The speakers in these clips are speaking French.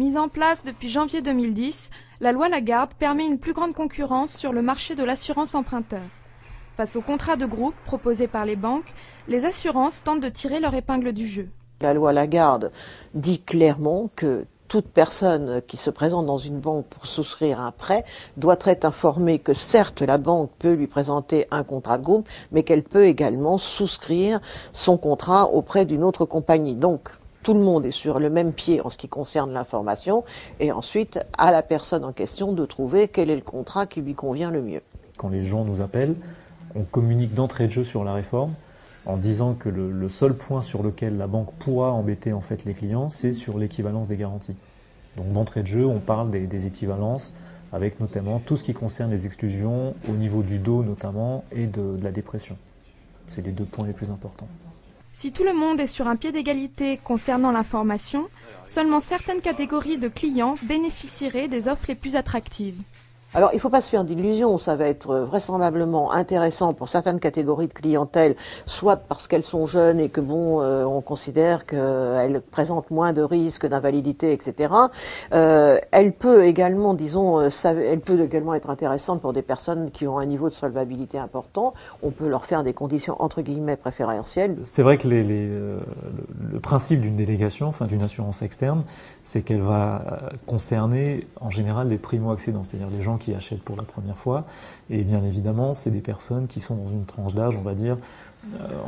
Mise en place depuis janvier 2010, la loi Lagarde permet une plus grande concurrence sur le marché de l'assurance emprunteur. Face aux contrats de groupe proposés par les banques, les assurances tentent de tirer leur épingle du jeu. La loi Lagarde dit clairement que toute personne qui se présente dans une banque pour souscrire un prêt doit être informée que certes la banque peut lui présenter un contrat de groupe, mais qu'elle peut également souscrire son contrat auprès d'une autre compagnie. Donc tout le monde est sur le même pied en ce qui concerne l'information et ensuite à la personne en question de trouver quel est le contrat qui lui convient le mieux. Quand les gens nous appellent, on communique d'entrée de jeu sur la réforme en disant que le seul point sur lequel la banque pourra embêter en fait les clients, c'est sur l'équivalence des garanties. Donc d'entrée de jeu, on parle des équivalences avec notamment tout ce qui concerne les exclusions au niveau du dos notamment et de la dépression. C'est les deux points les plus importants. Si tout le monde est sur un pied d'égalité concernant l'information, seulement certaines catégories de clients bénéficieraient des offres les plus attractives. Alors, il ne faut pas se faire d'illusions, ça va être vraisemblablement intéressant pour certaines catégories de clientèle, soit parce qu'elles sont jeunes et que on considère qu'elles présentent moins de risques d'invalidité, etc. Elle peut également, elle peut également être intéressante pour des personnes qui ont un niveau de solvabilité important. On peut leur faire des conditions entre guillemets préférentielles. C'est vrai que le principe d'une délégation, enfin d'une assurance externe, c'est qu'elle va concerner en général les primo-accédants, c'est-à-dire les gens qui achètent pour la première fois, et bien évidemment c'est des personnes qui sont dans une tranche d'âge, on va dire,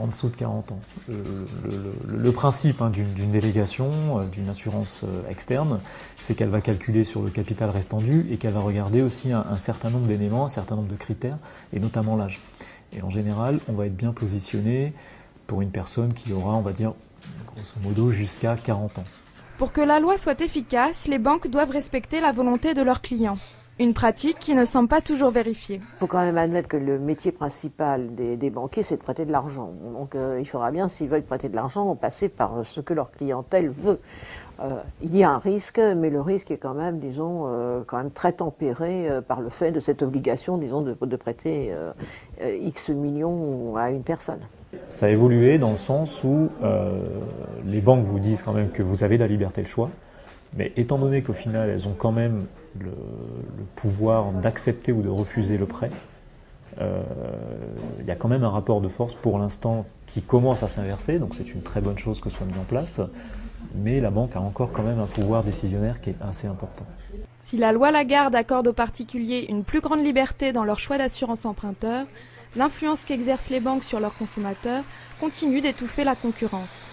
en dessous de 40 ans. Le principe d'une délégation, d'une assurance externe, c'est qu'elle va calculer sur le capital restant dû et qu'elle va regarder aussi un certain nombre d'éléments, un certain nombre de critères, et notamment l'âge. Et en général, on va être bien positionné pour une personne qui aura, on va dire, grosso modo, jusqu'à 40 ans. Pour que la loi soit efficace, les banques doivent respecter la volonté de leurs clients. Une pratique qui ne semble pas toujours vérifiée. Il faut quand même admettre que le métier principal des banquiers, c'est de prêter de l'argent. Donc il faudra bien, s'ils veulent prêter de l'argent, passer par ce que leur clientèle veut. Il y a un risque, mais le risque est quand même, quand même très tempéré par le fait de cette obligation, de prêter X millions à une personne. Ça a évolué dans le sens où les banques vous disent quand même que vous avez la liberté de choix, mais étant donné qu'au final elles ont quand même le pouvoir d'accepter ou de refuser le prêt, il y a quand même un rapport de force pour l'instant qui commence à s'inverser, donc c'est une très bonne chose que ce soit mis en place, mais la banque a encore quand même un pouvoir décisionnaire qui est assez important. Si la loi Lagarde accorde aux particuliers une plus grande liberté dans leur choix d'assurance emprunteur, l'influence qu'exercent les banques sur leurs consommateurs continue d'étouffer la concurrence.